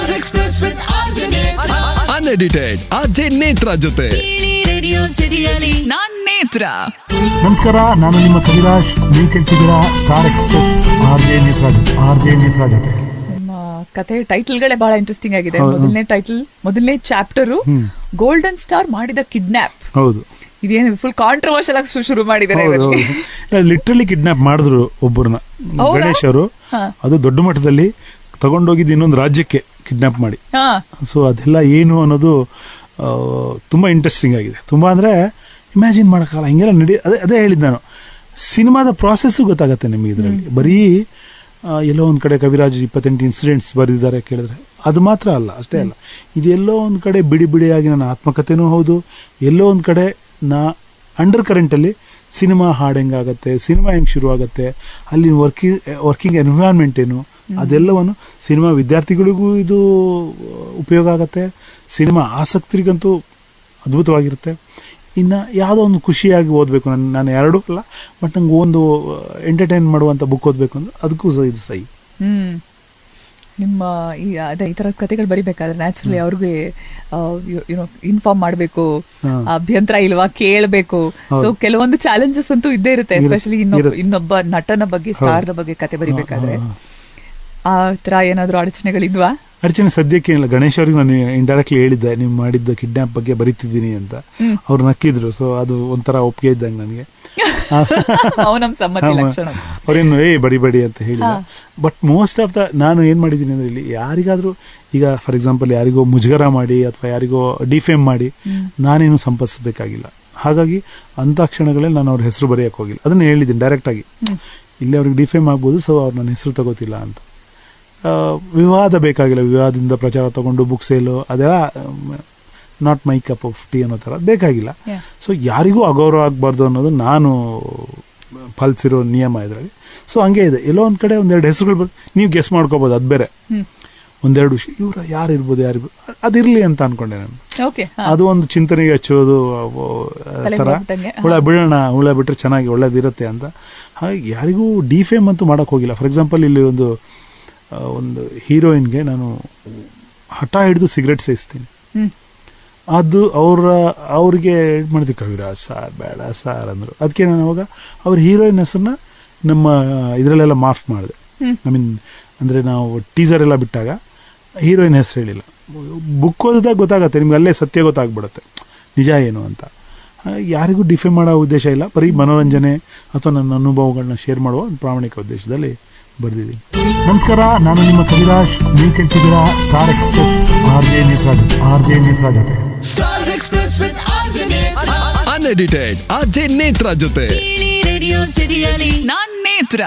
Stars Express with RJ Netra. Unedited RJ Netra ಜೊತೆ radio ಸಿಟಿಯಲ್ಲಿ ನಾನ್ ನೇತ್ರ. ನಮಸ್ಕಾರ, ನಾನು ನಿಮ್ಮ ಕವಿರಾಜ್. ನೀವು ಕೇಳ್ತಿದ್ದೀರಾ ಸ್ಟಾರ್ ಎಕ್ಸ್ಪ್ರೆಸ್ ಆರ್ಜೆ ನೇತ್ರ ಜೊತೆ. ನಿಮ್ಮ ಕಥೆ ಟೈಟಲ್ಗಳೇ ಬಹಳ ಇಂಟ್ರೆಸ್ಟಿಂಗ್ ಆಗಿದೆ. ಮೊದಲನೇ ಚಾಪ್ಟರ್ ಗೋಲ್ಡನ್ ಸ್ಟಾರ್ ಮಾಡಿದ ಕಿಡ್ನಾಪ್. ಹೌದು, ಇದೇನು ಫುಲ್ ಕಾಂಟ್ರವರ್ಷಿಯಲ್ ಆಗಿ ಶುರು ಮಾಡಿದ್ದಾರೆ. ಲಿಟ್ರಲಿ ಕಿಡ್ನಾಪ್ ಮಾಡಿದ್ರು ಒಬ್ಬರನ್ನ, ಹೌದಾ? ಗಣೇಶ್ ಅವರು. ಅದು ದೊಡ್ಡ ಮಟ್ಟದಲ್ಲಿ ತಗೊಂಡೋಗಿದ್ದು ಇನ್ನೊಂದು ರಾಜ್ಯಕ್ಕೆ ಕಿಡ್ನಾಪ್ ಮಾಡಿ. ಸೊ ಅದೆಲ್ಲ ಏನು ಅನ್ನೋದು ತುಂಬಾ ಇಂಟ್ರೆಸ್ಟಿಂಗ್ ಆಗಿದೆ. ತುಂಬಾ ಅಂದ್ರೆ ಇಮ್ಯಾಜಿನ್ ಮಾಡೋಕ್ಕಲ್ಲ, ಹಿಂಗೆಲ್ಲ ಅದೇ ಹೇಳಿದ್ದು ನಾನು. ಸಿನಿಮಾದ ಪ್ರಾಸೆಸ್ಸು ಗೊತ್ತಾಗತ್ತೆ ನಿಮಗೆ ಇದರಲ್ಲಿ. ಬರೀ ಎಲ್ಲೋ ಒಂದು ಕಡೆ ಕವಿರಾಜ್ 28 ಇನ್ಸಿಡೆಂಟ್ಸ್ ಬರೆದಿದ್ದಾರೆ ಕೇಳಿದ್ರೆ ಅದು ಮಾತ್ರ ಅಲ್ಲ, ಅಷ್ಟೇ ಅಲ್ಲ. ಇದೆಲ್ಲೋ ಒಂದು ಕಡೆ ಬಿಡಿ ಬಿಡಿಯಾಗಿ ನನ್ನ ಆತ್ಮಕಥೆನೂ ಹೌದು. ಎಲ್ಲೋ ಒಂದು ಕಡೆ ಅಂಡರ್ ಕರೆಂಟಲ್ಲಿ ಸಿನಿಮಾ ಹಾಡು ಹೆಂಗಾಗತ್ತೆ, ಸಿನಿಮಾ ಹೆಂಗೆ ಶುರು ಆಗುತ್ತೆ, ಅಲ್ಲಿ ವರ್ಕಿಂಗ್ ಎನ್ವಿರಾನ್ಮೆಂಟ್ ಏನು, ಅದೆಲ್ಲವನ್ನು ಸಿನಿಮಾ ವಿದ್ಯಾರ್ಥಿಗಳಿಗೂ ಇದು ಉಪಯೋಗ ಆಗುತ್ತೆ. ಸಿನಿಮಾ ಆಸಕ್ತರಿಗಂತೂ ಅದ್ಭುತವಾಗಿರುತ್ತೆ. ಇನ್ನು ಯಾವುದೋ ಒಂದು ಖುಷಿಯಾಗಿ ಓದಬೇಕು, ನಾನು ಎರಡೂ ಅಲ್ಲ, ಬಟ್ ನಂಗೆ ಒಂದು ಎಂಟರ್ಟೈನ್ ಮಾಡುವಂಥ ಬುಕ್ ಓದಬೇಕು ಅಂದ್ರೆ ಅದಕ್ಕೂ ಇದು ಸಹಿ. ನಿಮ್ಮ ಈ ಥರದ ಕಥೆಗಳು ಬರಿಬೇಕಾದ್ರೆ ನ್ಯಾಚುರಲಿ ಅವ್ರಿಗೆ ಇನ್ಫಾರ್ಮ್ ಮಾಡಬೇಕು, ಅಭ್ಯಂತರ ಇಲ್ವಾ ಕೇಳಬೇಕು. ಸೊ ಕೆಲವೊಂದು ಚಾಲೆಂಜಸ್ ಅಂತೂ ಇದ್ದೇ ಇರುತ್ತೆ, ಎಸ್ಪೆಷಲಿ ಇನ್ನೊಬ್ಬ ನಟನ ಬಗ್ಗೆ, ಸ್ಟಾರ್ನ ಬಗ್ಗೆ ಕತೆ ಬರಿಬೇಕಾದ್ರೆ. ಆ ತರ ಏನಾದ್ರು ಅಡಚಣೆಗಳಿದ್ವಾ? ಅಡಚಣೆ ಸದ್ಯಕ್ಕೆ ಏನಿಲ್ಲ. ಗಣೇಶ್ ಅವ್ರಿಗೆ ನಾನು ಇಂಡೈರೆಕ್ಟ್ಲಿ ಹೇಳಿದ್ದೆ, ನೀವು ಮಾಡಿದ್ದ ಕಿಡ್ನಾಪ್ ಬಗ್ಗೆ ಬರೀತಿದ್ದೀನಿ ಅಂತ. ಅವ್ರು ನಕ್ಕಿದ್ರು. ಸೊ ಅದು ಒಂಥರ ಒಪ್ಪಿಗೆ ಇದ್ದಂಗೆ ನನಗೆ. ಅವ್ರೇನು ಬಡಿ ಅಂತ ಹೇಳಿಲ್ಲ. ಬಟ್ ಮೋಸ್ಟ್ ಆಫ್ ನಾನು ಏನ್ ಮಾಡಿದ್ದೀನಿ ಅಂದ್ರೆ, ಇಲ್ಲಿ ಯಾರಿಗಾದ್ರೂ ಈಗ ಫಾರ್ ಎಕ್ಸಾಂಪಲ್ ಯಾರಿಗೋ ಮುಜುಗರ ಮಾಡಿ ಅಥವಾ ಯಾರಿಗೋ ಡಿಫೇಮ್ ಮಾಡಿ ನಾನೇನು ಸಂಪಾದಿಸಬೇಕಾಗಿಲ್ಲ. ಹಾಗಾಗಿ ಅಂತ ಕ್ಷಣಗಳಲ್ಲಿ ನಾನು ಅವ್ರ ಹೆಸರು ಬರೆಯಕ್ಕೆ ಹೋಗಿಲ್ಲ. ಅದನ್ನ ಹೇಳಿದ್ದೀನಿ ಡೈರೆಕ್ಟ್ ಆಗಿ, ಇಲ್ಲಿ ಅವ್ರಿಗೆ ಡಿಫೇಮ್ ಆಗ್ಬೋದು, ಸೊ ಅವ್ರು ನನ್ನ ಹೆಸರು ತಗೋತಿಲ್ಲ ಅಂತ. ವಿವಾದ ಬೇಕಾಗಿಲ್ಲ, ವಿವಾದದಿಂದ ಪ್ರಚಾರ ತಗೊಂಡು ಬುಕ್ ಸೇಲು ಅದೆಲ್ಲ not my cup of tea ಅನ್ನೋ ಥರ ಬೇಕಾಗಿಲ್ಲ. ಸೊ ಯಾರಿಗೂ ಅಗೌರವ ಆಗಬಾರ್ದು ಅನ್ನೋದು ನಾನು ಪಾಲಿಸಿರೋ ನಿಯಮ ಇದರಲ್ಲಿ. ಸೊ ಹಂಗೆ ಇದೆ. ಎಲ್ಲೋ ಒಂದು ಕಡೆ ಒಂದೆರಡು ಹೆಸರುಗಳು ನೀವು ಗೆಸ್ ಮಾಡ್ಕೋಬೋದು, ಅದು ಬೇರೆ. ಒಂದೆರಡು ವಿಷಯ ಇವ್ರು ಯಾರು ಇರ್ಬೋದು ಅದಿರಲಿ ಅಂತ ಅನ್ಕೊಂಡೆ ನಾನು. ಅದು ಒಂದು ಚಿಂತನೆಗೆ ಹಚ್ಚೋದು ಥರ, ಹುಳ ಬಿಟ್ರೆ ಚೆನ್ನಾಗಿ ಒಳ್ಳೇದಿರುತ್ತೆ ಅಂತ. ಹಾಗೆ ಯಾರಿಗೂ ಡಿಫೇಮ್ ಅಂತೂ ಮಾಡೋಕೆ ಹೋಗಿಲ್ಲ. ಫಾರ್ ಎಕ್ಸಾಂಪಲ್ ಇಲ್ಲಿ ಒಂದು ಹೀರೋಯಿನ್ಗೆ ನಾನು ಹಠ ಹಿಡಿದು ಸಿಗರೆಟ್ ಸೇರಿಸ್ತೀನಿ, ಅದು ಅವ್ರಿಗೆ ಮಾಡ್ತೀವಿ, ಕವಿರಾಜ್ ಸಾರ್ ಬೇಡ ಸಾರ್ ಅಂದರು. ಅದಕ್ಕೆ ನಾನು ಅವಾಗ ಅವ್ರ ಹೀರೋಯಿನ್ ಹೆಸರನ್ನ ನಮ್ಮ ಇದರಲ್ಲೆಲ್ಲ ಮಾಫ್ ಮಾಡಿದೆ. ಐ ಮೀನ್ ಅಂದರೆ ನಾವು ಟೀಸರ್ ಎಲ್ಲ ಬಿಟ್ಟಾಗ ಹೀರೋಯಿನ್ ಹೆಸರು ಹೇಳಿಲ್ಲ. ಬುಕ್ ಓದಿದಾಗ ಗೊತ್ತಾಗತ್ತೆ ನಿಮ್ಗೆ, ಅಲ್ಲೇ ಸತ್ಯ ಗೊತ್ತಾಗ್ಬಿಡುತ್ತೆ ನಿಜ ಏನು ಅಂತ. ಯಾರಿಗೂ ಡಿಫೇಮ್ ಮಾಡೋ ಉದ್ದೇಶ ಇಲ್ಲ, ಬರೀ ಮನೋರಂಜನೆ ಅಥವಾ ನನ್ನ ಅನುಭವಗಳನ್ನ ಶೇರ್ ಮಾಡುವ ಒಂದು ಪ್ರಾಮಾಣಿಕ ಉದ್ದೇಶದಲ್ಲಿ ಬರೆದಿದ್ದೀನಿ. ನಮಸ್ಕಾರ, ನಾನು ನಿಮ್ಮ ಕವಿರಾಜ್. ನೀವು ಕೇಳ್ತಿದ್ದೀರಾ ಸ್ಟಾರ್ ಎಕ್ಸ್ಪ್ರೆಸ್ ಆರ್ಜೆ ನೇತ್ರ ಜೊತೆ. Stars Express with RJ Netra. Unedited RJ Netra ಜೊತೆ ರೇಡಿಯೋ ಸಿಟಿಯಲ್ಲಿ ನಾನ್ ನೇತ್ರ.